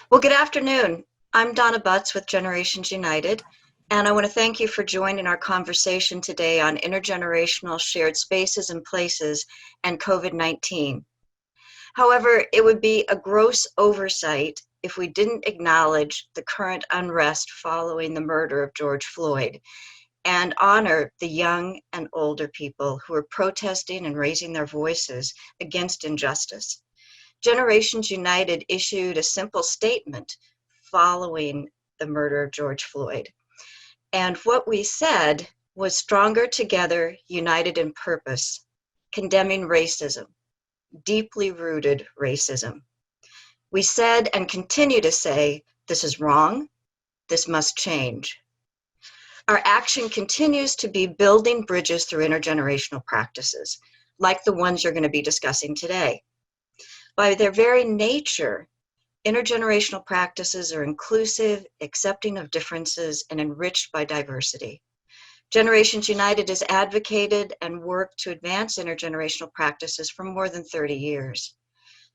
Well, good afternoon. I'm Donna Butts with Generations United, and I want to thank you for joining our conversation today on intergenerational shared spaces and places and COVID-19. However, it would be a gross oversight if we didn't acknowledge the current unrest following the murder of George Floyd and honor the young and older people who are protesting and raising their voices against injustice. Generations United issued a simple statement following the murder of George Floyd. And what we said was stronger together, united in purpose, condemning racism, deeply rooted racism. We said and continue to say, this is wrong, this must change. Our action continues to be building bridges through intergenerational practices, like the ones you're going to be discussing today. By their very nature, intergenerational practices are inclusive, accepting of differences, and enriched by diversity. Generations United has advocated and worked to advance intergenerational practices for more than 30 years.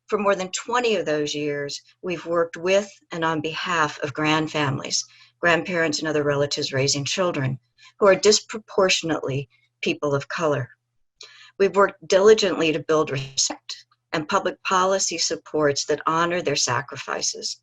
For more than 20 of those years, we've worked with and on behalf of grandfamilies, grandparents and other relatives raising children, who are disproportionately people of color. We've worked diligently to build respect and public policy supports that honor their sacrifices.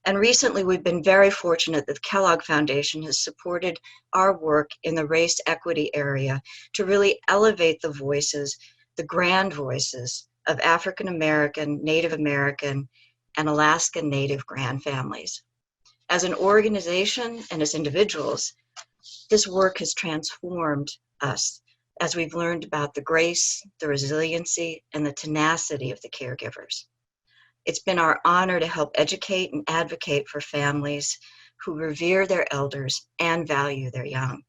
And recently, we've been very fortunate that the Kellogg Foundation has supported our work in the race equity area to really elevate the voices, the grand voices of African American, Native American, and Alaskan Native grandfamilies. As an organization and as individuals, this work has transformed us as we've learned about the grace, the resiliency, and the tenacity of the caregivers. It's been our honor to help educate and advocate for families who revere their elders and value their young.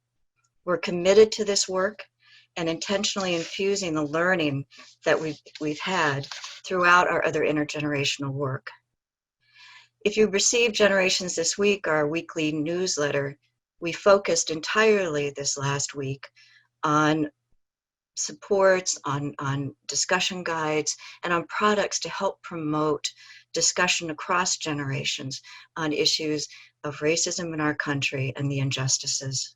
We're committed to this work and intentionally infusing the learning that we've had throughout our other intergenerational work. If you received Generations This Week, our weekly newsletter, we focused entirely this last week on supports, on discussion guides, and on products to help promote discussion across generations on issues of racism in our country and the injustices.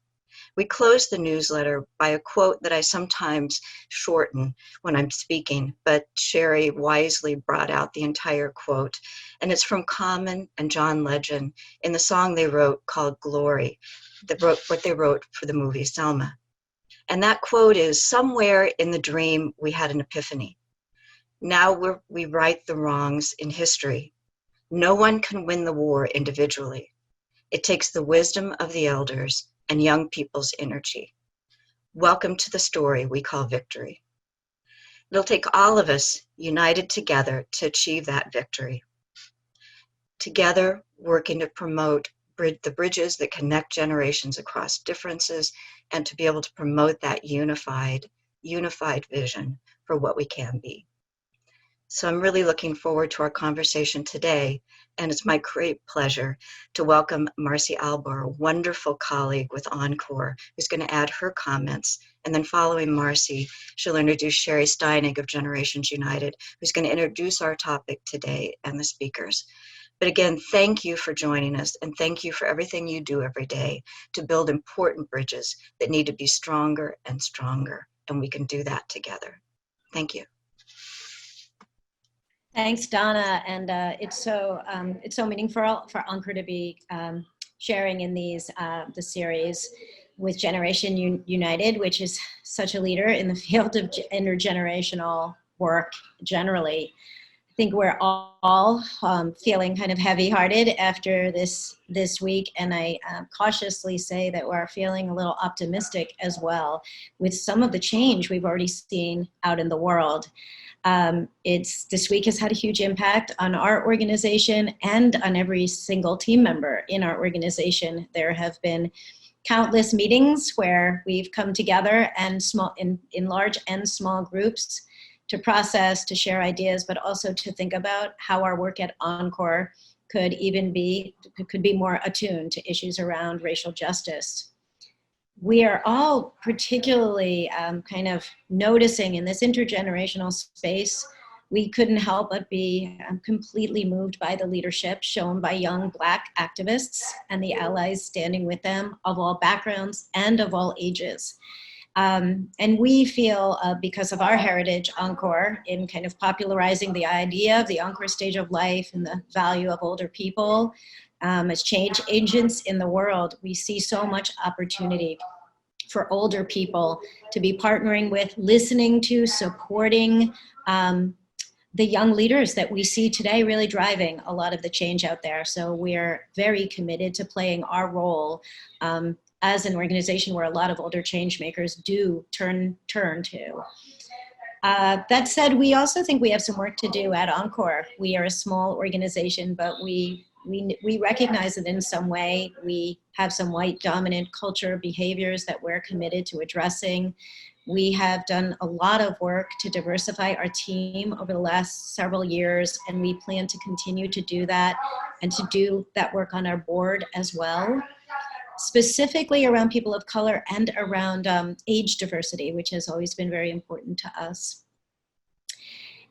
We close the newsletter by a quote that I sometimes shorten when I'm speaking, but Sherry wisely brought out the entire quote. And it's from Common and John Legend in the song they wrote called Glory, what they wrote for the movie Selma. And that quote is, somewhere in the dream we had an epiphany. Now we right the wrongs in history. No one can win the war individually. It takes the wisdom of the elders and young people's energy. Welcome to the story we call victory. It'll take all of us united together to achieve that victory. Together, working to promote the bridges that connect generations across differences and to be able to promote that unified vision for what we can be. So I'm really looking forward to our conversation today, and it's my great pleasure to welcome Marcy Albar, a wonderful colleague with Encore, who's going to add her comments. And then following Marcy, she'll introduce Sherry Steinig of Generations United, who's going to introduce our topic today and the speakers. But again, thank you for joining us, and thank you for everything you do every day to build important bridges that need to be stronger and stronger, and we can do that together. Thank you. Thanks, Donna, and it's so meaningful for Encore to be sharing in the series with Generation United, which is such a leader in the field of intergenerational work generally. I think we're all feeling kind of heavy-hearted after this week, and I cautiously say that we're feeling a little optimistic as well with some of the change we've already seen out in the world. This week has had a huge impact on our organization and on every single team member in our organization. There have been countless meetings where we've come together and in large and small groups to process, to share ideas, but also to think about how our work at Encore could be more attuned to issues around racial justice. We are all particularly kind of noticing in this intergenerational space we couldn't help but be completely moved by the leadership shown by young Black activists and the allies standing with them of all backgrounds and of all ages. And we feel, because of our heritage, Encore, in kind of popularizing the idea of the Encore stage of life and the value of older people as change agents in the world, we see so much opportunity for older people to be partnering with, listening to, supporting the young leaders that we see today really driving a lot of the change out there. So we're very committed to playing our role as an organization where a lot of older change makers do turn to. That said, we also think we have some work to do at Encore. We are a small organization, but we recognize that in some way we have some white dominant culture behaviors that we're committed to addressing. We have done a lot of work to diversify our team over the last several years, and we plan to continue to do that and to do that work on our board as well, specifically around people of color and around age diversity, which has always been very important to us.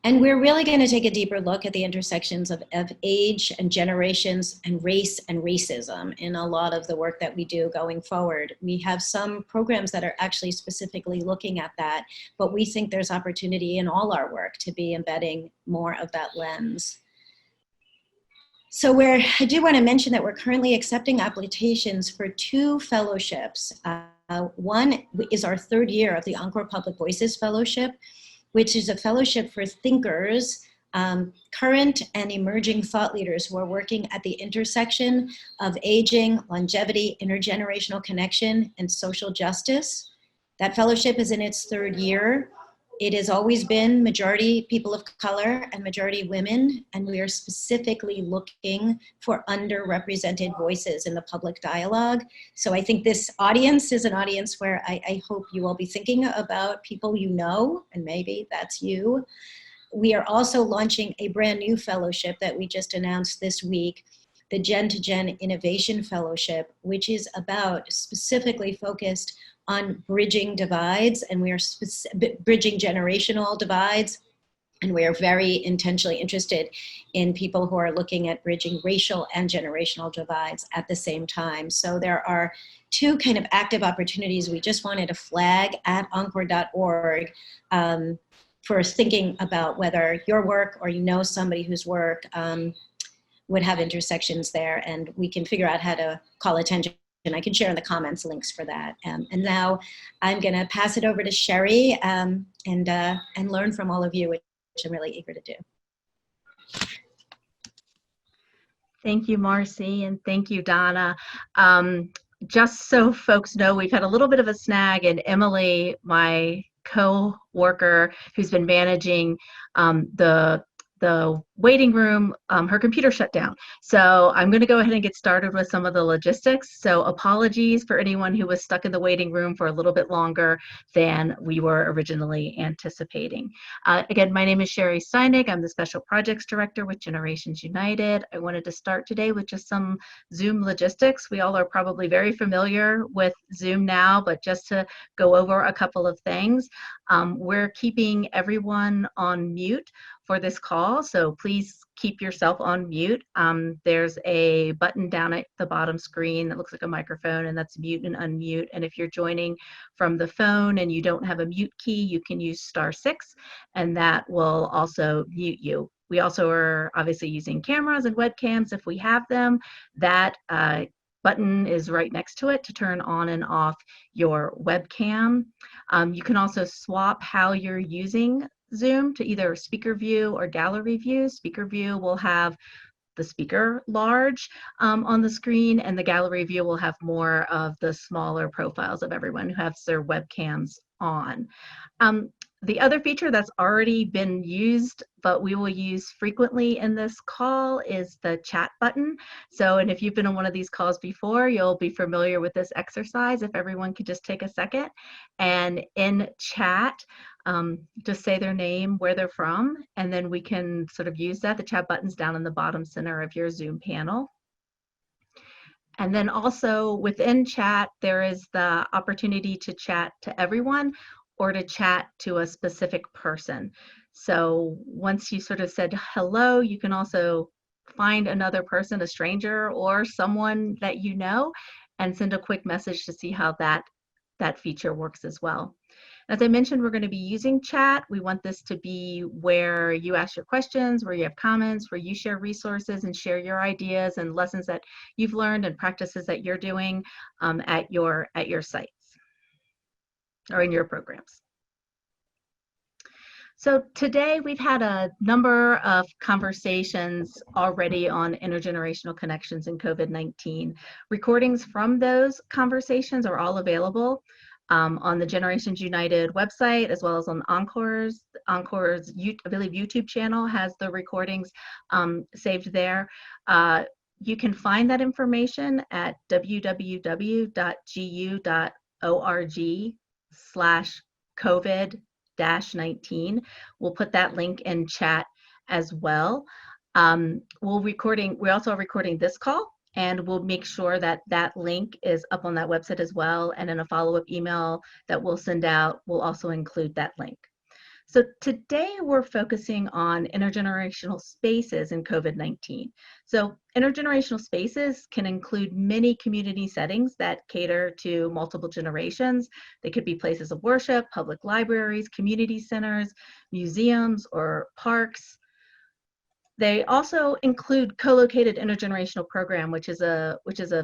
And we're really going to take a deeper look at the intersections of age and generations and race and racism in a lot of the work that we do going forward. We have some programs that are actually specifically looking at that, but we think there's opportunity in all our work to be embedding more of that lens. So I do want to mention that we're currently accepting applications for 2 fellowships. One is our 3rd year of the Encore Public Voices Fellowship, which is a fellowship for thinkers, current and emerging thought leaders who are working at the intersection of aging, longevity, intergenerational connection, and social justice. That fellowship is in its 3rd year. It has always been majority people of color and majority women, and we are specifically looking for underrepresented voices in the public dialogue. So I think this audience is an audience where I hope you will be thinking about people you know, and maybe that's you. We are also launching a brand new fellowship that we just announced this week, the Gen to Gen Innovation Fellowship, which is about specifically focused on bridging divides, and we are bridging generational divides, and we are very intentionally interested in people who are looking at bridging racial and generational divides at the same time. So there are 2 kind of active opportunities we just wanted to flag at encore.org for thinking about whether your work or you know somebody whose work would have intersections there, and we can figure out how to call attention. And I can share in the comments links for that. And now I'm going to pass it over to Sherry and learn from all of you, which I'm really eager to do. Thank you, Marcy, and thank you, Donna. Just so folks know, we've had a little bit of a snag, and Emily, my co-worker who's been managing the waiting room, her computer shut down. So I'm going to go ahead and get started with some of the logistics. So apologies for anyone who was stuck in the waiting room for a little bit longer than we were originally anticipating. Again, my name is Sherry Steinig. I'm the Special Projects Director with Generations United. I wanted to start today with just some Zoom logistics. We all are probably very familiar with Zoom now, but just to go over a couple of things, we're keeping everyone on mute for this call, so please keep yourself on mute. There's a button down at the bottom screen that looks like a microphone, and that's mute and unmute. And if you're joining from the phone and you don't have a mute key, you can use *6, and that will also mute you. We also are obviously using cameras and webcams if we have them. That button is right next to it to turn on and off your webcam. You can also swap how you're using Zoom to either speaker view or gallery view. Speaker view will have the speaker large on the screen, and the gallery view will have more of the smaller profiles of everyone who has their webcams on. The other feature that's already been used, but we will use frequently in this call, is the chat button. So, and if you've been on one of these calls before, you'll be familiar with this exercise. If everyone could just take a second and in chat, just say their name, where they're from, and then we can sort of use that. The chat button's down in the bottom center of your Zoom panel. And then also within chat, there is the opportunity to chat to everyone, or to chat to a specific person. So once you sort of said hello, you can also find another person, a stranger or someone that you know, and send a quick message to see how that feature works as well. As I mentioned, we're going to be using chat. We want this to be where you ask your questions, where you have comments, where you share resources and share your ideas and lessons that you've learned and practices that you're doing at your sites or in your programs. So today we've had a number of conversations already on intergenerational connections in COVID-19. Recordings from those conversations are all available on the Generations United website, as well as on Encore's, I believe, YouTube channel has the recordings saved there. You can find that information at www.gu.org/COVID-19. We'll put that link in chat as well. We're also recording this call, and we'll make sure that that link is up on that website as well. And in a follow-up email that we'll send out, we'll also include that link. So today we're focusing on intergenerational spaces in COVID-19. So intergenerational spaces can include many community settings that cater to multiple generations. They could be places of worship, public libraries, community centers, museums, or parks. They also include co-located intergenerational program, which is a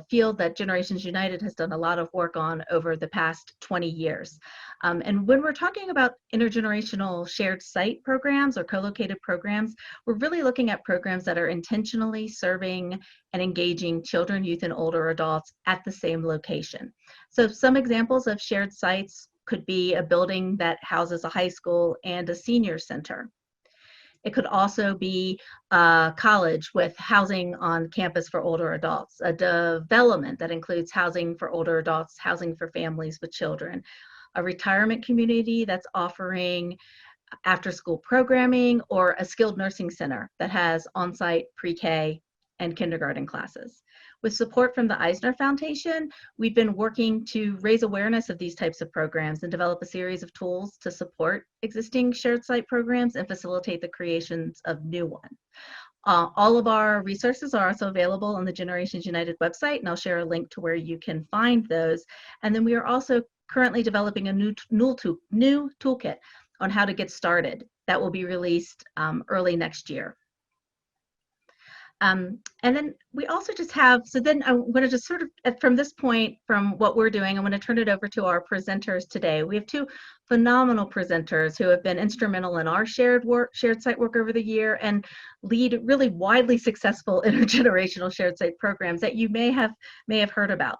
field that Generations United has done a lot of work on over the past 20 years. And when we're talking about intergenerational shared site programs or co-located programs, we're really looking at programs that are intentionally serving and engaging children, youth, and older adults at the same location. So some examples of shared sites could be a building that houses a high school and a senior center. It could also be a college with housing on campus for older adults, a development that includes housing for older adults, housing for families with children, a retirement community that's offering after-school programming, or a skilled nursing center that has on-site pre-K and kindergarten classes. With support from the Eisner Foundation, we've been working to raise awareness of these types of programs and develop a series of tools to support existing shared site programs and facilitate the creations of new ones. All of our resources are also available on the Generations United website, and I'll share a link to where you can find those. And then we are also currently developing a new toolkit on how to get started. That will be released early next year. And then we also just have, so then I'm going to just sort of, from this point, from what we're doing, I'm going to turn it over to our presenters today. We have two phenomenal presenters who have been instrumental in our shared site work over the year and lead really widely successful intergenerational shared site programs that you may have heard about.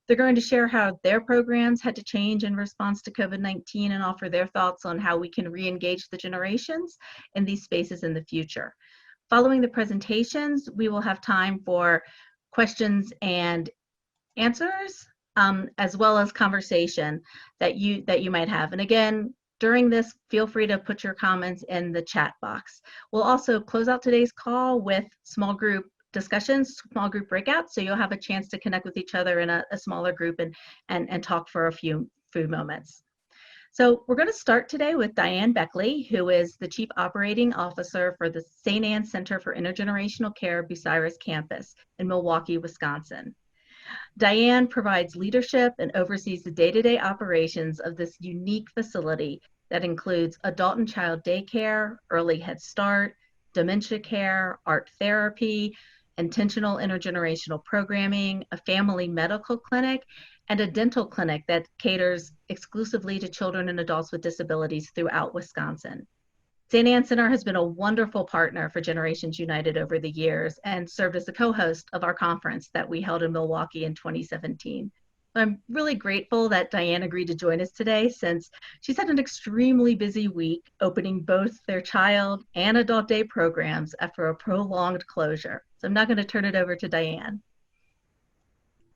They're going to share how their programs had to change in response to COVID-19 and offer their thoughts on how we can re-engage the generations in these spaces in the future. Following the presentations, we will have time for questions and answers, as well as conversation that you might have. And again, during this, feel free to put your comments in the chat box. We'll also close out today's call with small group discussions, small group breakouts, so you'll have a chance to connect with each other in a smaller group and talk for a few moments. So we're going to start today with Diane Beckley, who is the Chief Operating Officer for the St. Anne Center for Intergenerational Care Bucyrus Campus in Milwaukee, Wisconsin. Diane provides leadership and oversees the day-to-day operations of this unique facility that includes adult and child daycare, early Head Start, dementia care, art therapy, intentional intergenerational programming, a family medical clinic, and a dental clinic that caters exclusively to children and adults with disabilities throughout Wisconsin. St. Anne Center has been a wonderful partner for Generations United over the years and served as the co-host of our conference that we held in Milwaukee in 2017. I'm really grateful that Diane agreed to join us today, since she's had an extremely busy week opening both their child and adult day programs after a prolonged closure. So I'm now going to turn it over to Diane.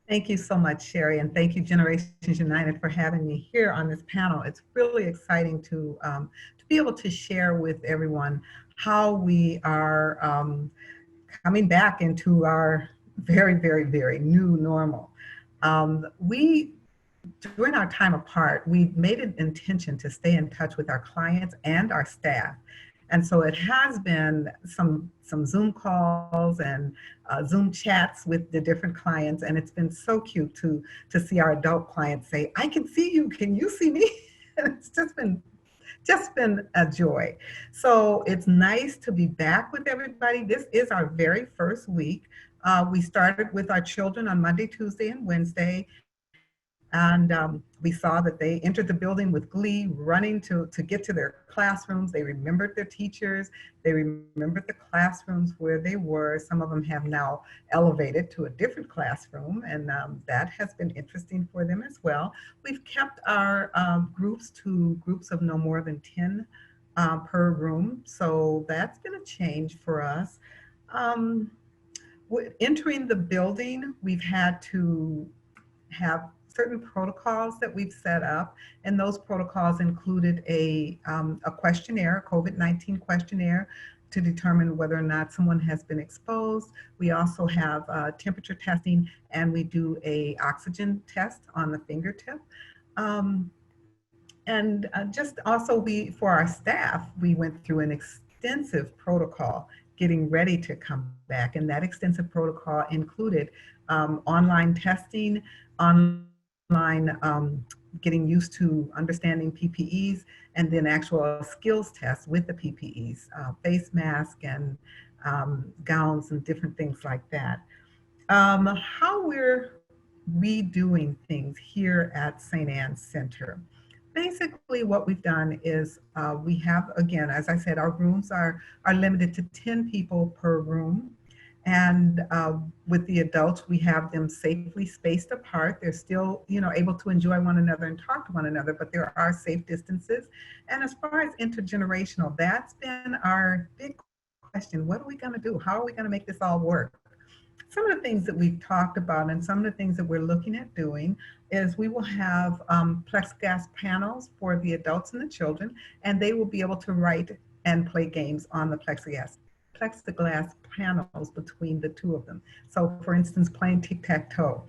Thank you so much, Sherry, and thank you, Generations United, for having me here on this panel. It's really exciting to be able to share with everyone how we are coming back into our very, very, very new normal. We during our time apart, we made an intention to stay in touch with our clients and our staff. And so it has been some Zoom calls and Zoom chats with the different clients, and it's been so cute to see our adult clients say, "I can see you. Can you see me?" And it's just been a joy. So it's nice to be back with everybody. This is our very first week. We started with our children on Monday, Tuesday, and Wednesday. And we saw that they entered the building with glee, running to get to their classrooms. They remembered their teachers. They remembered the classrooms where they were. Some of them have now elevated to a different classroom, and that has been interesting for them as well. We've kept our groups to groups of no more than 10 per room, so that's been a change for us. Um, Entering the building, we've had to have certain protocols that we've set up, and those protocols included a questionnaire, a COVID-19 questionnaire, to determine whether or not someone has been exposed. We also have temperature testing, and we do a oxygen test on the fingertip. Um, and just also for our staff, we went through an extensive protocol getting ready to come back, and that extensive protocol included online testing, online getting used to understanding PPEs, and then actual skills tests with the PPEs, face mask and gowns and different things like that. How we're redoing things here at St. Anne's Center. Basically, what we've done is we have, again, as I said, our rooms are limited to 10 people per room. And with the adults, we have them safely spaced apart. They're still, able to enjoy one another and talk to one another, but there are safe distances. And as far as intergenerational, that's been our big question. What are we going to do? How are we going to make this all work? Some of the things that we've talked about and some of the things that we're looking at doing is we will have plexiglass panels for the adults and the children, and they will be able to write and play games on the plexiglass panels between the two of them. So for instance, playing tic-tac-toe,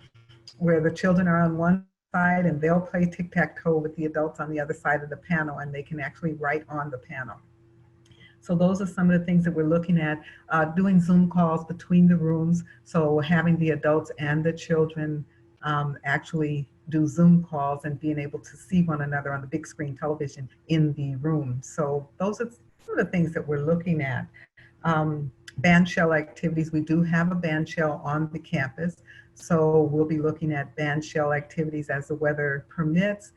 where the children are on one side and they'll play tic-tac-toe with the adults on the other side of the panel, and they can actually write on the panel. So those are some of the things that we're looking at, doing Zoom calls between the rooms. So having the adults and the children actually do Zoom calls and being able to see one another on the big screen television in the room. So those are some of the things that we're looking at. Band shell activities, we do have a band shell on the campus. So we'll be looking at band shell activities as the weather permits.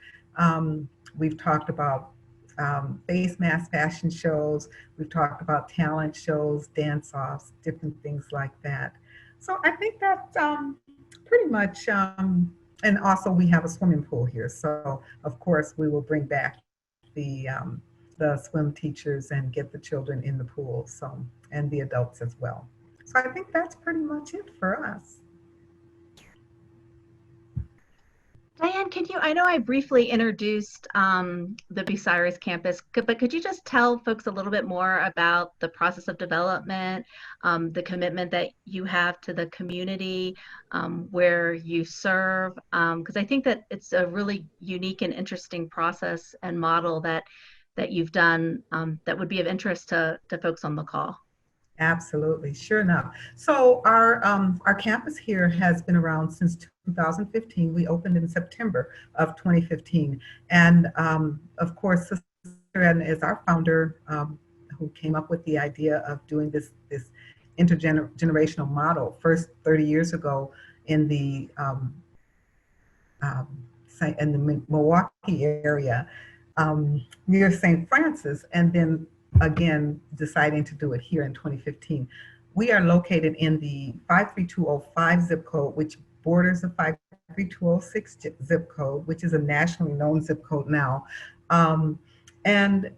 We've talked about face mask fashion shows. We've talked about talent shows, dance-offs, different things like that. So I think that's pretty much, and also we have a swimming pool here. So of course we will bring back the swim teachers and get the children in the pool, so, and the adults as well. So I think that's pretty much it for us. Diane, I know I briefly introduced the Bucyrus Campus, but could you just tell folks a little bit more about the process of development, the commitment that you have to the community where you serve? Because I think that it's a really unique and interesting process and model that you've done that would be of interest to folks on the call. Absolutely, sure enough. So our campus here has been around since 2015. We opened in September of 2015, and of course, Sister Edna is our founder, who came up with the idea of doing this intergenerational model first 30 years ago in the Milwaukee area near St. Francis, and then again deciding to do it here in 2015. We are located in the 53205 zip code, which borders the 53206 zip code, which is a nationally known zip code now. And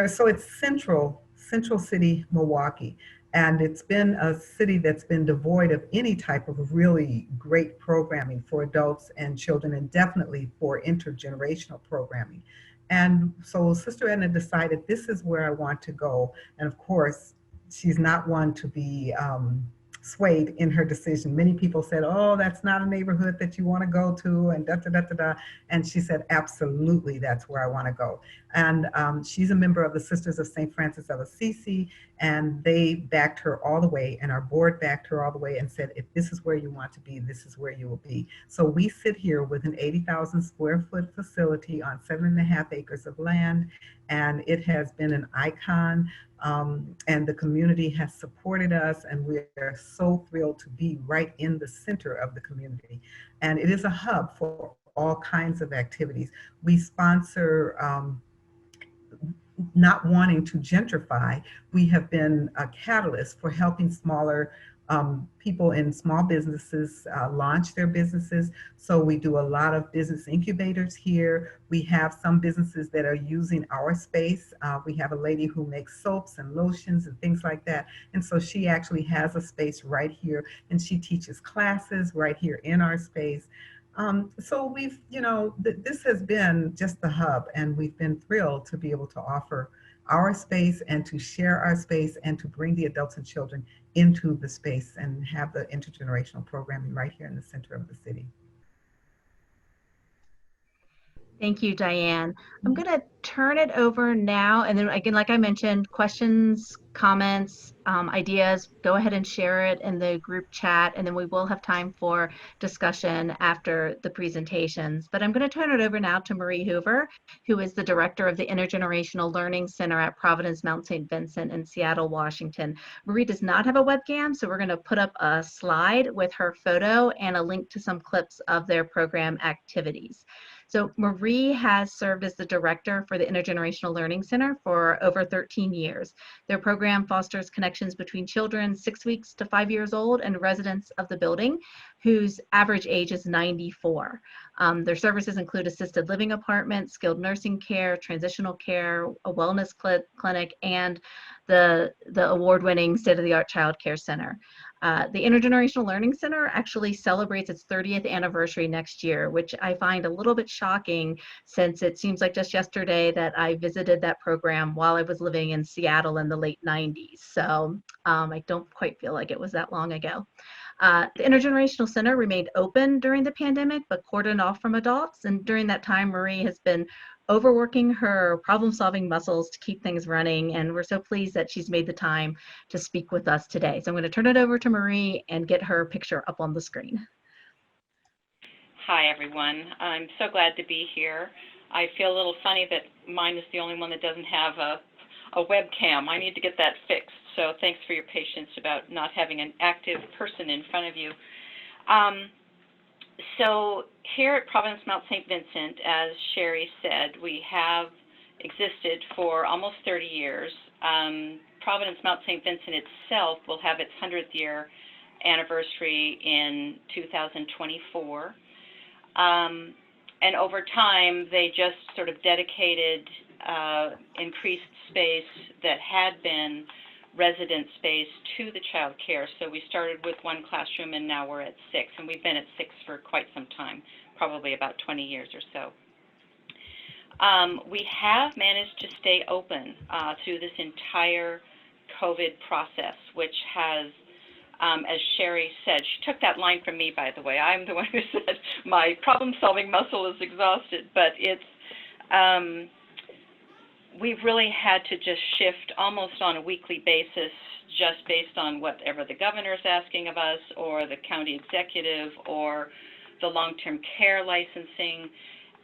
so it's central city Milwaukee. And it's been a city that's been devoid of any type of really great programming for adults and children, and definitely for intergenerational programming. And so Sister Edna decided, this is where I want to go. And of course, she's not one to be swayed in her decision. Many people said, oh, that's not a neighborhood that you want to go to, and da da da da da. And she said, absolutely, that's where I want to go. And she's a member of the Sisters of St. Francis of Assisi, and they backed her all the way, and our board backed her all the way and said, if this is where you want to be, this is where you will be. So we sit here with an 80,000 square foot facility on 7.5 acres of land, and it has been an icon. And the community has supported us, and we are so thrilled to be right in the center of the community. And it is a hub for all kinds of activities. We sponsor, not wanting to gentrify, we have been a catalyst for helping smaller people in small businesses launch their businesses. So we do a lot of business incubators here. We have some businesses that are using our space. We have a lady who makes soaps and lotions and things like that. And so she actually has a space right here, and she teaches classes right here in our space. So we've, this has been just the hub, and we've been thrilled to be able to offer our space and to share our space and to bring the adults and children into the space and have the intergenerational programming right here in the center of the city. Thank you, Diane. I'm going to turn it over now. And then again, like I mentioned, questions, comments, ideas, go ahead and share it in the group chat. And then we will have time for discussion after the presentations. But I'm going to turn it over now to Marie Hoover, who is the director of the Intergenerational Learning Center at Providence Mount St. Vincent in Seattle, Washington. Marie does not have a webcam, so we're going to put up a slide with her photo and a link to some clips of their program activities. So Marie has served as the director for the Intergenerational Learning Center for over 13 years. Their program fosters connections between children 6 weeks to 5 years old and residents of the building whose average age is 94. Their services include assisted living apartments, skilled nursing care, transitional care, a wellness clinic, and the award-winning state-of-the-art child care center. The Intergenerational Learning Center actually celebrates its 30th anniversary next year, which I find a little bit shocking since it seems like just yesterday that I visited that program while I was living in Seattle in the late 90s. So I don't quite feel like it was that long ago. The Intergenerational Center remained open during the pandemic, but cordoned off from adults. And during that time, Marie has been overworking her problem-solving muscles to keep things running. And we're so pleased that she's made the time to speak with us today. So I'm going to turn it over to Marie and get her picture up on the screen. Hi, everyone. I'm so glad to be here. I feel a little funny that mine is the only one that doesn't have a webcam. I need to get that fixed. So thanks for your patience about not having an active person in front of you. So here at Providence Mount St. Vincent, as Sherry said, we have existed for almost 30 years. Providence Mount St. Vincent itself will have its 100th year anniversary in 2024. And over time, they just sort of dedicated increased space that had been resident space to the child care. So we started with 1 classroom, and now we're at 6, and we've been at 6 for quite some time, probably about 20 years or so. We have managed to stay open through this entire COVID process, which has, as Sherry said, she took that line from me, by the way. I'm the one who said my problem-solving muscle is exhausted, but it's, we've really had to just shift almost on a weekly basis, just based on whatever the governor's asking of us, or the county executive, or the long-term care licensing.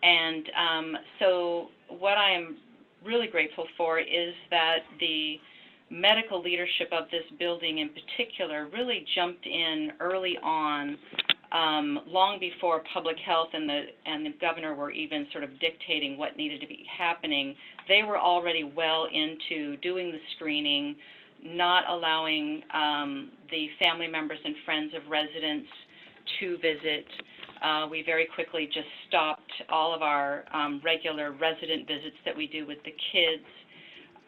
And so what I am really grateful for is that the medical leadership of this building in particular really jumped in early on, long before public health and the governor were even sort of dictating what needed to be happening. They were already well into doing the screening, not allowing the family members and friends of residents to visit. We very quickly just stopped all of our regular resident visits that we do with the kids.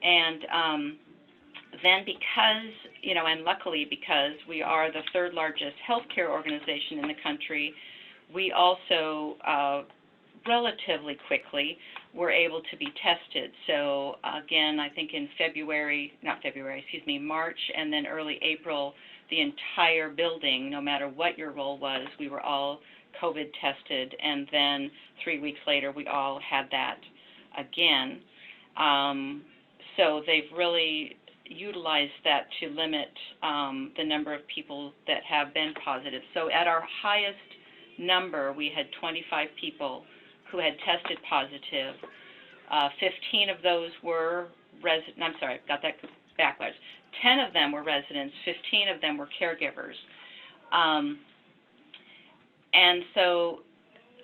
And then because, and luckily because we are the 3rd largest healthcare organization in the country, we also relatively quickly were able to be tested. So again, I think in March and then early April, the entire building, no matter what your role was, we were all COVID tested, and then 3 weeks later we all had that again. So they've really utilized that to limit the number of people that have been positive. So at our highest number, we had 25 people who had tested positive. 15 of those were I'm sorry, got that backwards. 10 of them were residents, 15 of them were caregivers. And so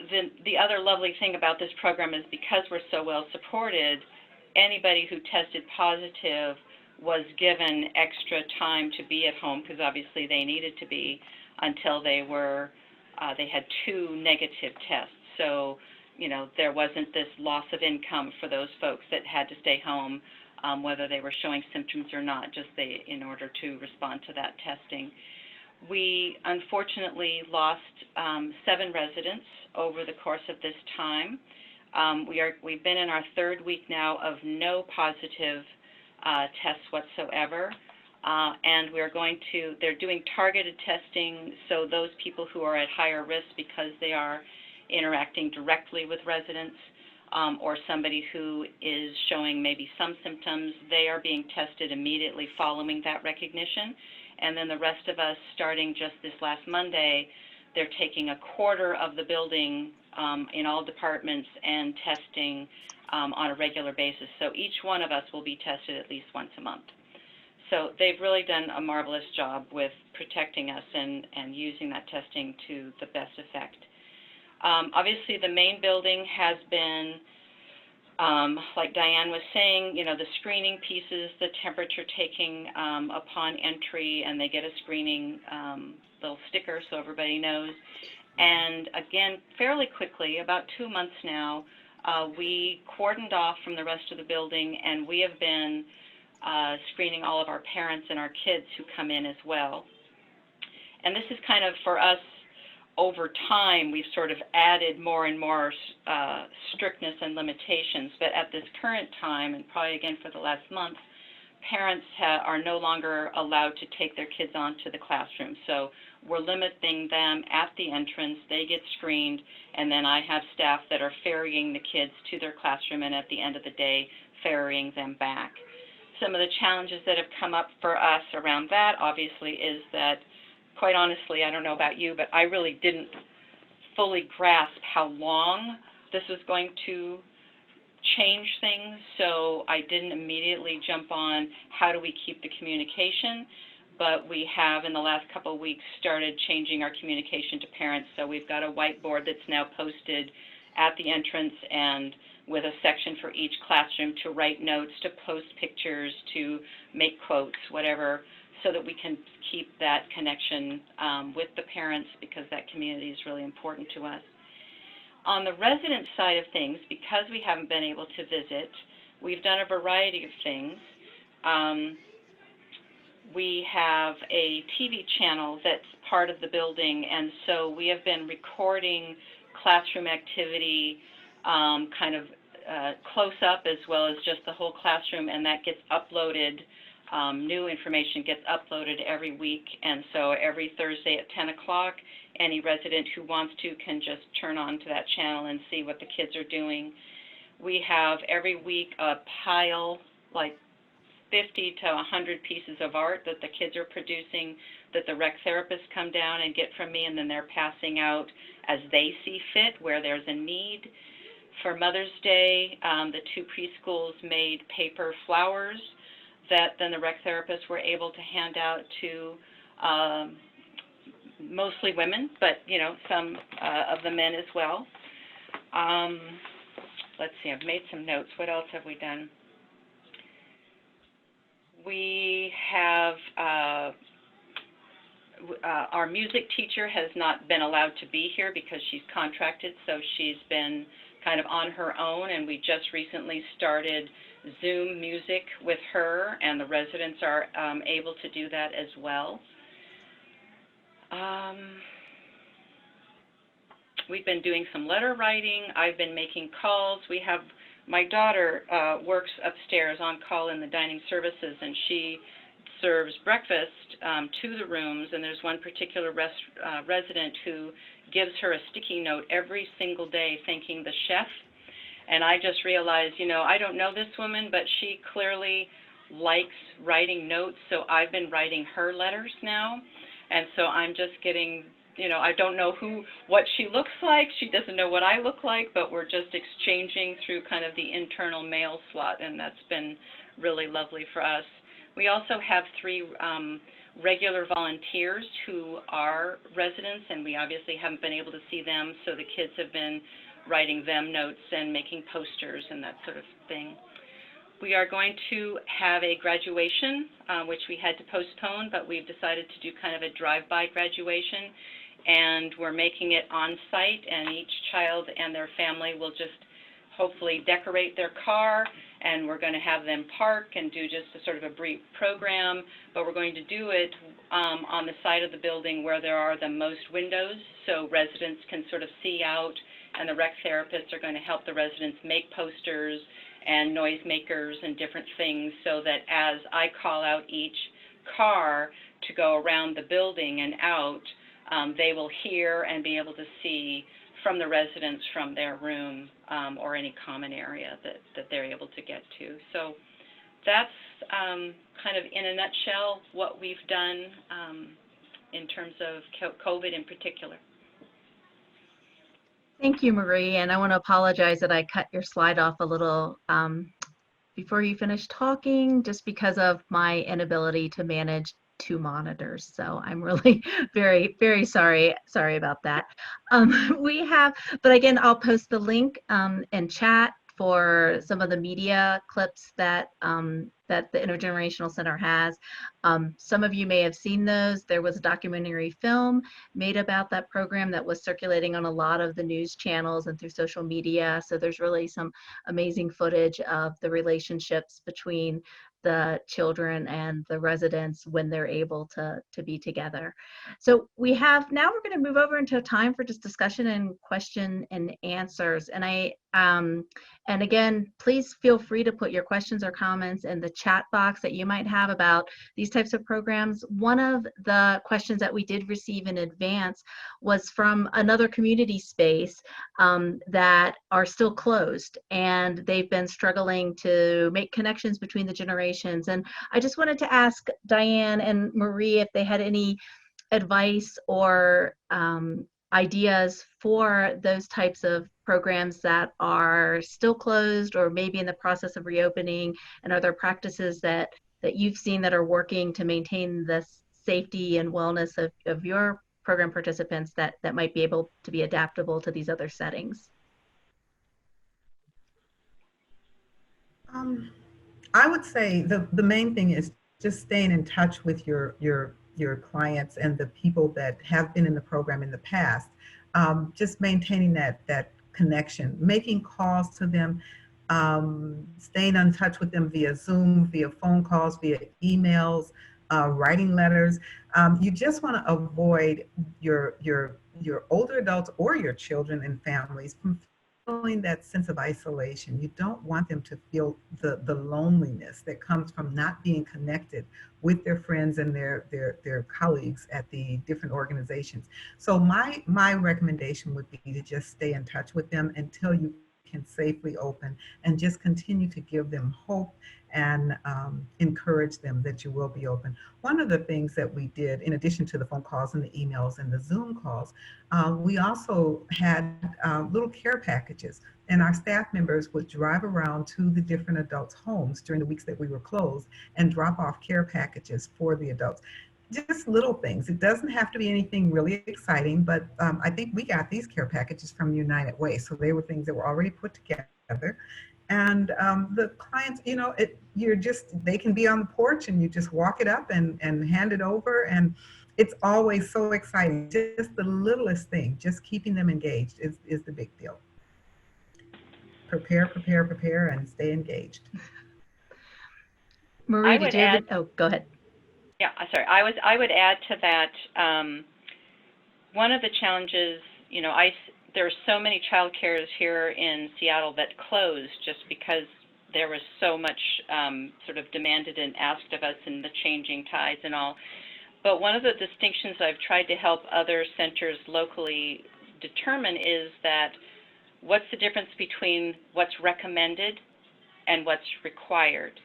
the other lovely thing about this program is because we're so well supported, anybody who tested positive was given extra time to be at home, because obviously they needed to be, until they had 2 negative tests. So, you know, there wasn't this loss of income for those folks that had to stay home, whether they were showing symptoms or not, just in order to respond to that testing. We unfortunately lost 7 residents over the course of this time. We've been in our 3rd week now of no positive tests whatsoever, and they're doing targeted testing, so those people who are at higher risk because they are interacting directly with residents, or somebody who is showing maybe some symptoms, they are being tested immediately following that recognition. And then the rest of us, starting just this last Monday, they're taking a quarter of the building in all departments and testing on a regular basis. So each one of us will be tested at least once a month. So they've really done a marvelous job with protecting us and using that testing to the best effect. Obviously, the main building has been, like Diane was saying, you know, the screening pieces, the temperature taking upon entry, and they get a screening little sticker so everybody knows. And again, fairly quickly, about 2 months now, we cordoned off from the rest of the building, and we have been screening all of our parents and our kids who come in as well. And this is kind of, for us, over time, we've sort of added more and more strictness and limitations. But at this current time, and probably again for the last month, parents are no longer allowed to take their kids onto the classroom. So we're limiting them at the entrance. They get screened, and then I have staff that are ferrying the kids to their classroom, and at the end of the day, ferrying them back. Some of the challenges that have come up for us around that, obviously, is that, quite honestly, I don't know about you, but I really didn't fully grasp how long this was going to change things, so I didn't immediately jump on how do we keep the communication, but we have, in the last couple of weeks, started changing our communication to parents. So we've got a whiteboard that's now posted at the entrance, and with a section for each classroom to write notes, to post pictures, to make quotes, whatever, so that we can keep that connection with the parents, because that community is really important to us. On the resident side of things, because we haven't been able to visit, we've done a variety of things. We have a TV channel that's part of the building, and so we have been recording classroom activity kind of close up, as well as just the whole classroom, and that gets uploaded. New information gets uploaded every week, and so every Thursday at 10 o'clock, any resident who wants to can just turn on to that channel and see what the kids are doing. We have every week a pile, like 50 to 100 pieces of art that the kids are producing, that the rec therapists come down and get from me, and then they're passing out as they see fit where there's a need. For Mother's Day, the 2 preschools made paper flowers that then the rec therapists were able to hand out to mostly women, but you know, some of the men as well. Let's see, I've made some notes. What else have we done? We have our music teacher has not been allowed to be here because she's contracted, so she's been kind of on her own, and we just recently started Zoom music with her, and the residents are able to do that as well. We've been doing some letter writing. I've been making calls. We have, my daughter works upstairs on call in the dining services, and she serves breakfast to the rooms, and there's one particular resident who gives her a sticky note every single day thanking the chef. And I just realized, I don't know this woman, but she clearly likes writing notes, so I've been writing her letters now. And so I'm just getting, I don't know what she looks like. She doesn't know what I look like, but we're just exchanging through kind of the internal mail slot, and that's been really lovely for us. We also have 3 regular volunteers who are residents, and we obviously haven't been able to see them, so the kids have been writing them notes and making posters and that sort of thing. We are going to have a graduation, which we had to postpone, but we've decided to do kind of a drive-by graduation, and we're making it on-site, and each child and their family will just hopefully decorate their car, and we're going to have them park and do just a sort of a brief program, but we're going to do it on the side of the building where there are the most windows, so residents can sort of see out, and the rec therapists are going to help the residents make posters and noisemakers and different things, so that as I call out each car to go around the building and out, they will hear and be able to see from the residents from their room or any common area that they're able to get to. So that's kind of in a nutshell what we've done in terms of COVID in particular. Thank you, Marie. And I want to apologize that I cut your slide off a little before you finished talking, just because of my inability to manage 2 monitors. So I'm really very, very sorry about that. But again, I'll post the link in chat for some of the media clips that that the Intergenerational Center has. Some of you may have seen those. There was a documentary film made about that program that was circulating on a lot of the news channels and through social media. So there's really some amazing footage of the relationships between the children and the residents when they're able to be together. So now we're going to move over into a time for just discussion and question and answers. And again, please feel free to put your questions or comments in the chat box that you might have about these types of programs. One of the questions that we did receive in advance was from another community space that are still closed, and they've been struggling to make connections between the generations. And I just wanted to ask Diane and Marie if they had any advice or ideas for those types of programs that are still closed or maybe in the process of reopening, and are there practices that you've seen that are working to maintain the safety and wellness of your program participants that might be able to be adaptable to these other settings? I would say the main thing is just staying in touch with your clients and the people that have been in the program in the past. Just maintaining that connection, making calls to them, staying in touch with them via Zoom, via phone calls, via emails, writing letters. You just want to avoid your older adults or your children and families from feeling that sense of isolation. You don't want them to feel the loneliness that comes from not being connected with their friends and their colleagues at the different organizations. So my recommendation would be to just stay in touch with them until you can safely open, and just continue to give them hope and encourage them that you will be open. One of the things that we did, in addition to the phone calls and the emails and the Zoom calls, we also had little care packages, and our staff members would drive around to the different adults' homes during the weeks that we were closed and drop off care packages for the adults. Just little things. It doesn't have to be anything really exciting, but I think we got these care packages from United Way. So they were things that were already put together. And the clients, they can be on the porch and you just walk it up and hand it over. And it's always so exciting. Just the littlest thing, just keeping them engaged is the big deal. Prepare, and stay engaged. Marie, did you have oh, go ahead. Yeah, sorry. I would add to that, one of the challenges, there are so many child cares here in Seattle that closed just because there was so much sort of demanded and asked of us in the changing tides and all. But one of the distinctions I've tried to help other centers locally determine is that what's the difference between what's recommended and what's required.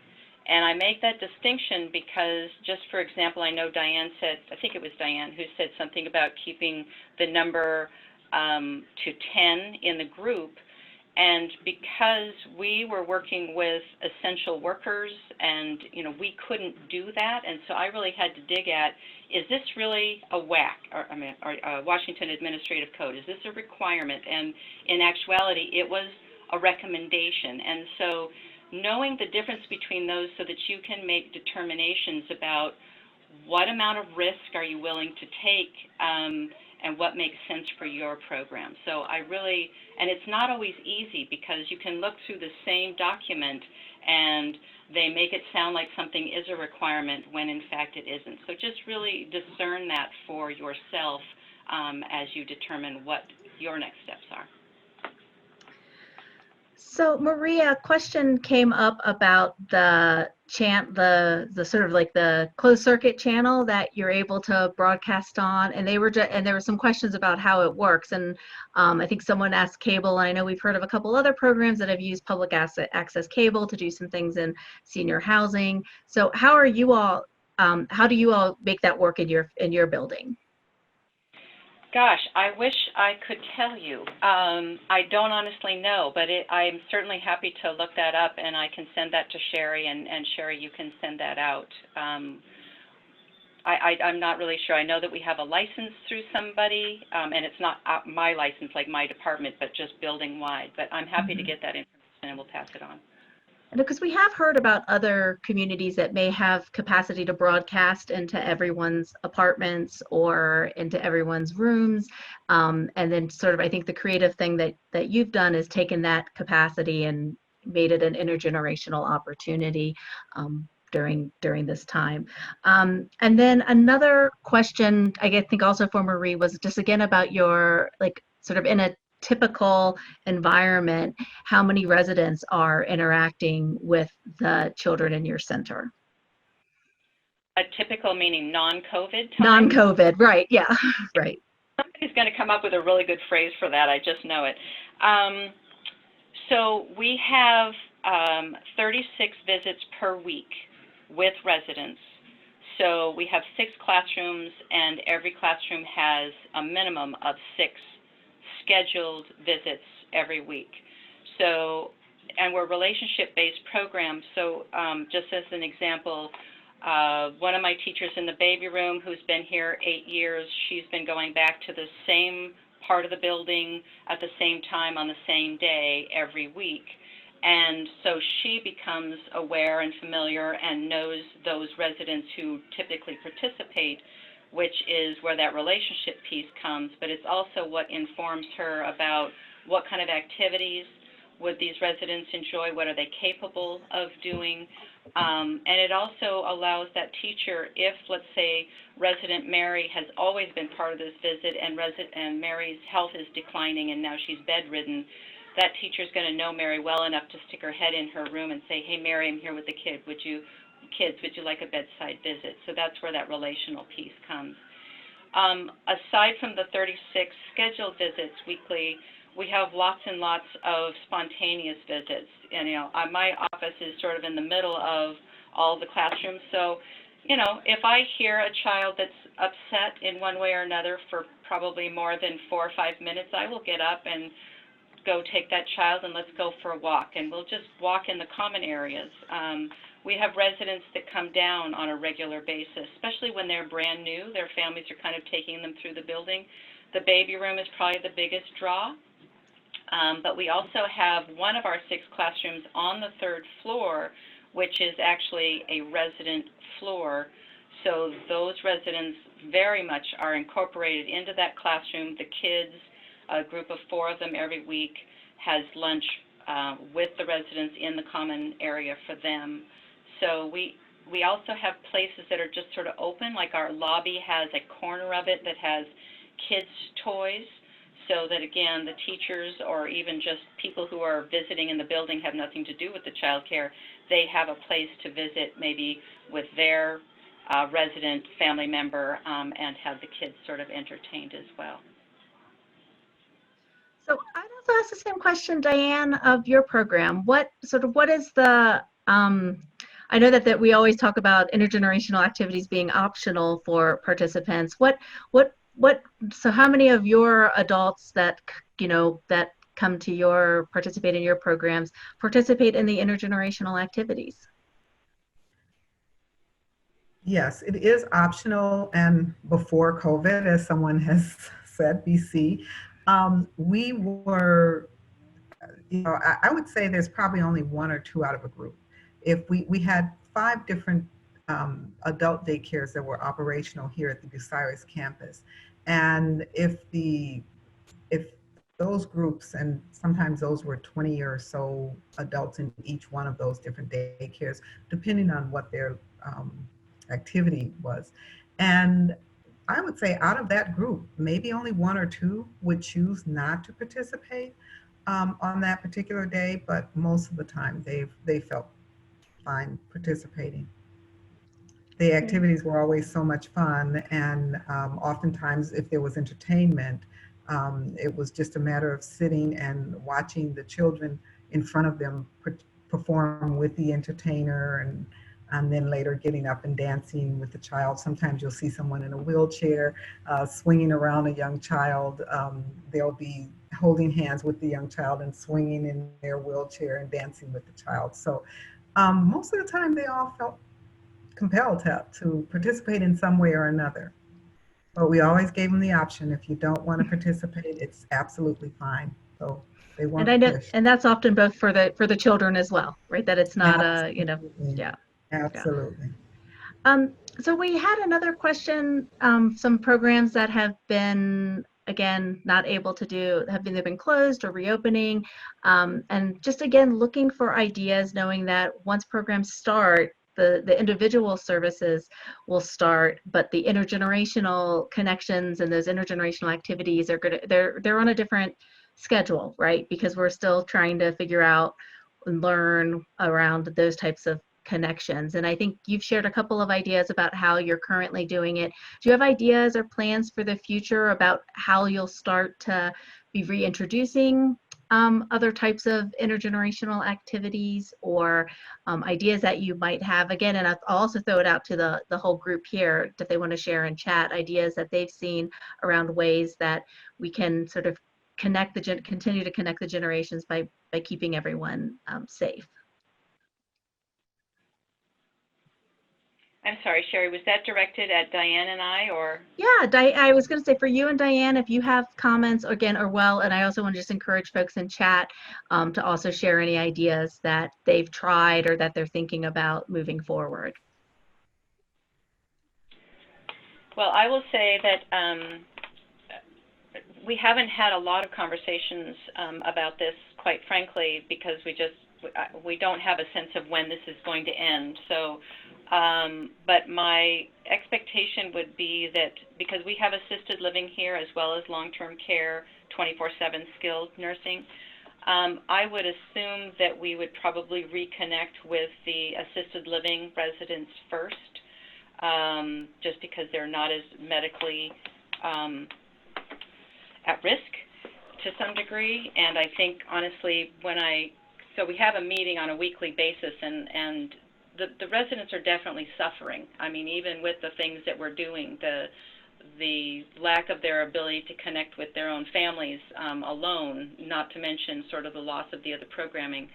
And I make that distinction because, just for example, I know Diane said, I think it was Diane who said something about keeping the number to 10 in the group. And because we were working with essential workers and, we couldn't do that. And so I really had to dig at, is this really a WAC, or a Washington Administrative Code? Is this a requirement? And in actuality, it was a recommendation. And so knowing the difference between those so that you can make determinations about what amount of risk are you willing to take and what makes sense for your program. So and it's not always easy because you can look through the same document and they make it sound like something is a requirement when in fact it isn't. So just really discern that for yourself as you determine what your next steps are. So Maria, a question came up about the sort of like the closed circuit channel that you're able to broadcast on, and there were some questions about how it works. And I think someone asked cable, and I know we've heard of a couple other programs that have used public access cable to do some things in senior housing. So how are you all? How do you all make that work in your building? Gosh, I wish I could tell you. I don't honestly know, but I'm certainly happy to look that up, and I can send that to Sherry, and Sherry, you can send that out. I'm not really sure. I know that we have a license through somebody, and it's not my license, like my department, but just building-wide. But I'm happy to get that information, and we'll pass it on. Because we have heard about other communities that may have capacity to broadcast into everyone's apartments or into everyone's rooms. And then sort of, I think the creative thing that you've done is taken that capacity and made it an intergenerational opportunity during this time. And then another question, I think also for Marie, was just again about your, like, sort of in a typical environment, how many residents are interacting with the children in your center? A typical meaning non-COVID time? Non-COVID, right, yeah, right. Somebody's going to come up with a really good phrase for that, I just know it. So we have 36 visits per week with residents. So we have 6 classrooms, and every classroom has a minimum of 6 scheduled visits every week. So, and we're relationship-based programs. So just as an example, one of my teachers in the baby room who's been here 8 years, she's been going back to the same part of the building at the same time on the same day every week. And so she becomes aware and familiar and knows those residents who typically participate, which is where that relationship piece comes, but it's also what informs her about what kind of activities would these residents enjoy, what are they capable of doing, and it also allows that teacher, if, let's say, resident Mary has always been part of this visit and Mary's health is declining and now she's bedridden, that teacher's going to know Mary well enough to stick her head in her room and say, hey, Mary, I'm here with the kid. Would you like a bedside visit? So that's where that relational piece comes. Aside from the 36 scheduled visits weekly, we have lots and lots of spontaneous visits. And, my office is sort of in the middle of all the classrooms. So, if I hear a child that's upset in one way or another for probably more than 4 or 5 minutes, I will get up and go take that child and let's go for a walk. And we'll just walk in the common areas. We have residents that come down on a regular basis, especially when they're brand new. Their families are kind of taking them through the building. The baby room is probably the biggest draw. But we also have one of our 6 classrooms on the 3rd floor, which is actually a resident floor. So those residents very much are incorporated into that classroom. The kids, a group of 4 of them every week, has lunch with the residents in the common area for them. So we also have places that are just sort of open, like our lobby has a corner of it that has kids' toys. so that, again, the teachers or even just people who are visiting in the building have nothing to do with the child care, they have a place to visit maybe with their resident family member and have the kids sort of entertained as well. So I'd also ask the same question, Diane, of your program. What is the, I know that we always talk about intergenerational activities being optional for participants. So how many of your adults that, that come to participate in your programs participate in the intergenerational activities? Yes, it is optional, and before COVID, as someone has said, BC, we were, I would say there's probably only one or two out of a group. If we had 5 different adult daycares that were operational here at the Bucyrus campus, and if those groups, and sometimes those were 20 or so adults in each one of those different daycares, depending on what their activity was. And I would say out of that group, maybe only 1 or 2 would choose not to participate on that particular day, but most of the time they felt fine participating. The activities were always so much fun, and oftentimes if there was entertainment, it was just a matter of sitting and watching the children in front of them perform with the entertainer, and then later getting up and dancing with the child. Sometimes you'll see someone in a wheelchair swinging around a young child. They'll be holding hands with the young child and swinging in their wheelchair and dancing with the child. So most of the time they all felt compelled to participate in some way or another. But we always gave them the option. If you don't want to participate, it's absolutely fine. So they weren't And I know, pushed. and that's often both for the children as well, right? That it's not Absolutely. yeah. Absolutely. So we had another question, some programs that have been, again, not able to do, have either been closed or reopening. And just again, looking for ideas, knowing that once programs start, the individual services will start, but the intergenerational connections and those intergenerational activities are they're on a different schedule, right? Because we're still trying to figure out and learn around those types of connections. And I think you've shared a couple of ideas about how you're currently doing it. Do you have ideas or plans for the future about how you'll start to be reintroducing other types of intergenerational activities, or ideas that you might have? Again, and I'll also throw it out to the whole group here if they want to share in chat ideas that they've seen around ways that we can sort of continue to connect the generations by keeping everyone safe. I'm sorry, Sherry, was that directed at Diane and I, or? Yeah, I was going to say for you and Diane, if you have comments again, and I also want to just encourage folks in chat to also share any ideas that they've tried or that they're thinking about moving forward. Well, I will say that we haven't had a lot of conversations about this, quite frankly, because we don't have a sense of when this is going to end. So, but my expectation would be that because we have assisted living here as well as long-term care, 24/7 skilled nursing, I would assume that we would probably reconnect with the assisted living residents first, just because they're not as medically at risk to some degree. And I think, honestly, so we have a meeting on a weekly basis, and the residents are definitely suffering. I mean, even with the things that we're doing, the lack of their ability to connect with their own families alone, not to mention sort of the loss of the other programming,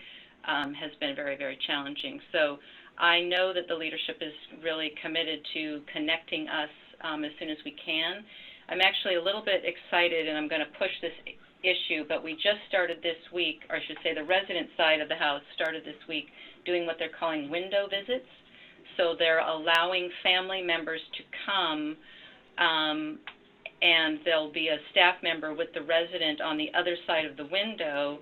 has been very, very challenging. So I know that the leadership is really committed to connecting us as soon as we can. I'm actually a little bit excited, and I'm going to push this issue, but we just started this week, or I should say the resident side of the house started this week doing what they're calling window visits. So they're allowing family members to come, and there'll be a staff member with the resident on the other side of the window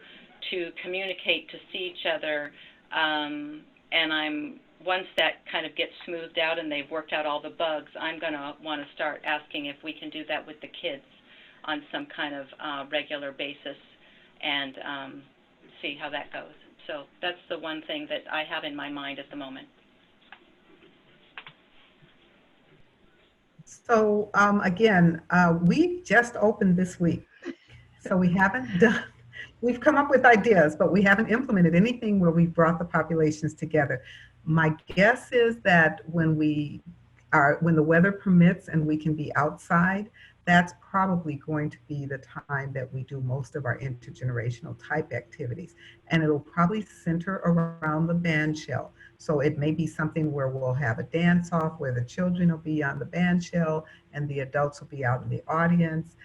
to communicate, to see each other, and once that kind of gets smoothed out and they've worked out all the bugs, I'm going to want to start asking if we can do that with the kids on some kind of regular basis and see how that goes. So that's the one thing that I have in my mind at the moment. So again, we just opened this week. So we haven't done, we've come up with ideas, but we haven't implemented anything where we've brought the populations together. My guess is that when the weather permits and we can be outside, that's probably going to be the time that we do most of our intergenerational type activities. And it'll probably center around the band shell. So it may be something where we'll have a dance off where the children will be on the band shell and the adults will be out in the audience.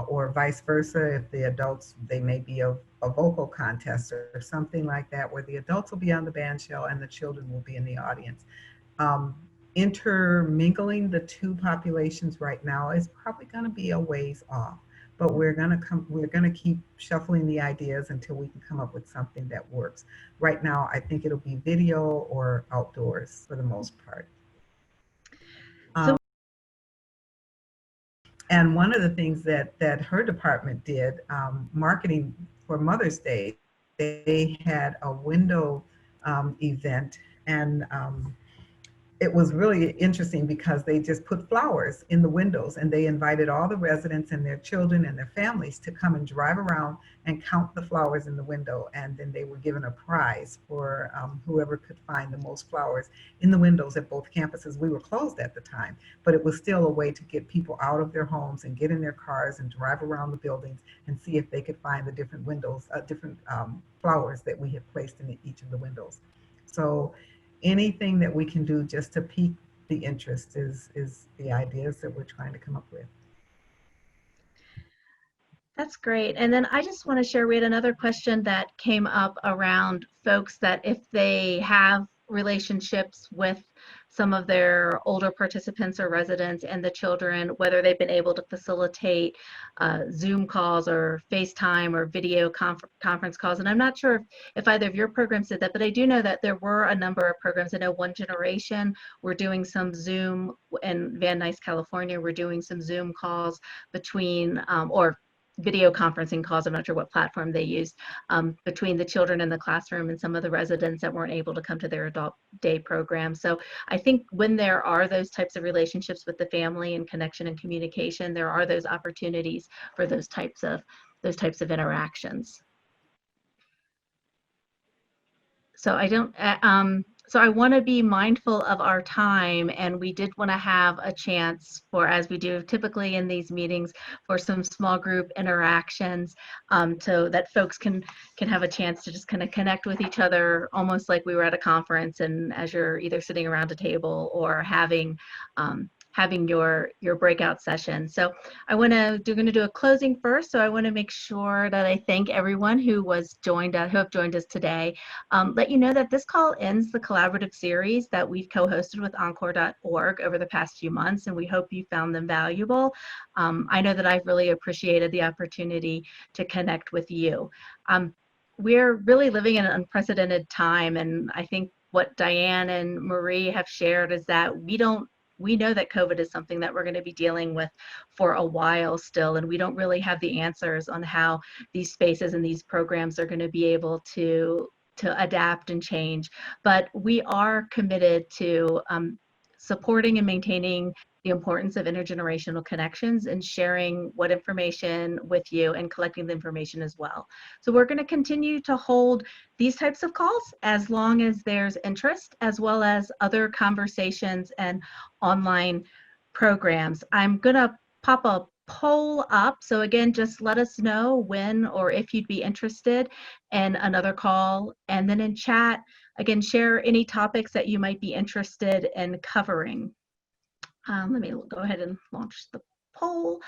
Or vice versa, if the adults, they may be a vocal contest or something like that, where the adults will be on the band shell and the children will be in the audience. Intermingling the two populations right now is probably going to be a ways off, but we're going to keep shuffling the ideas until we can come up with something that works. Right now, I think it'll be video or outdoors for the most part. And one of the things that her department did, marketing for Mother's Day, they had a window event, and it was really interesting because they just put flowers in the windows and they invited all the residents and their children and their families to come and drive around and count the flowers in the window. And then they were given a prize for whoever could find the most flowers in the windows at both campuses. We were closed at the time, but it was still a way to get people out of their homes and get in their cars and drive around the buildings and see if they could find the different windows, different flowers that we had placed in each of the windows. So anything that we can do just to pique the interest is the ideas that we're trying to come up with. That's great. And then I just want to share, we had another question that came up around folks that if they have relationships with some of their older participants or residents and the children, whether they've been able to facilitate Zoom calls or FaceTime or video conference calls. And I'm not sure if either of your programs did that, but I do know that there were a number of programs. I know One Generation, we're doing some Zoom, in Van Nuys, California, we're doing some Zoom calls between, or video conferencing calls, I'm not sure what platform they used, between the children in the classroom and some of the residents that weren't able to come to their adult day program. So I think when there are those types of relationships with the family and connection and communication, there are those opportunities for those types of interactions. So I don't, so I want to be mindful of our time, and we did want to have a chance for, as we do typically in these meetings, for some small group interactions, so that folks can have a chance to just kind of connect with each other, almost like we were at a conference, and as you're either sitting around a table or having your breakout session. So we're going to do a closing first. So I want to make sure that I thank everyone who have joined us today. Let you know that this call ends the collaborative series that we've co-hosted with Encore.org over the past few months, and we hope you found them valuable. I know that I've really appreciated the opportunity to connect with you. We're really living in an unprecedented time, and I think what Diane and Marie have shared is that we know that COVID is something that we're going to be dealing with for a while still, and we don't really have the answers on how these spaces and these programs are going to be able to adapt and change. But we are committed to supporting and maintaining the importance of intergenerational connections and sharing what information with you and collecting the information as well. So we're going to continue to hold these types of calls as long as there's interest, as well as other conversations and online programs. I'm going to pop a poll up. So again, just let us know when or if you'd be interested in another call. And then in chat, again, share any topics that you might be interested in covering. Let me go ahead and launch the poll.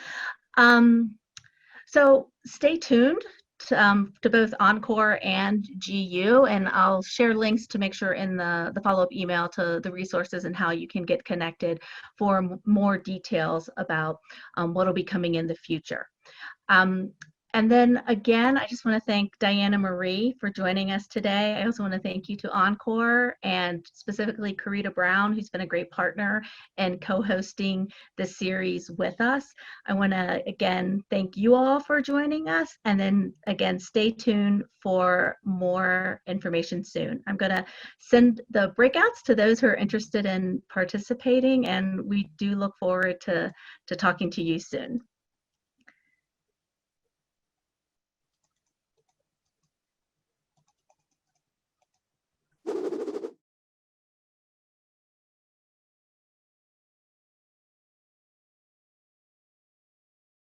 So stay tuned to both Encore and GU, and I'll share links to make sure in the follow-up email to the resources and how you can get connected for more details about what will be coming in the future. And then again, I just want to thank Diana Marie for joining us today. I also want to thank you to Encore and specifically Karita Brown, who's been a great partner in co-hosting this series with us. I want to again thank you all for joining us, and then again, stay tuned for more information soon. I'm going to send the breakouts to those who are interested in participating, and we do look forward to talking to you soon.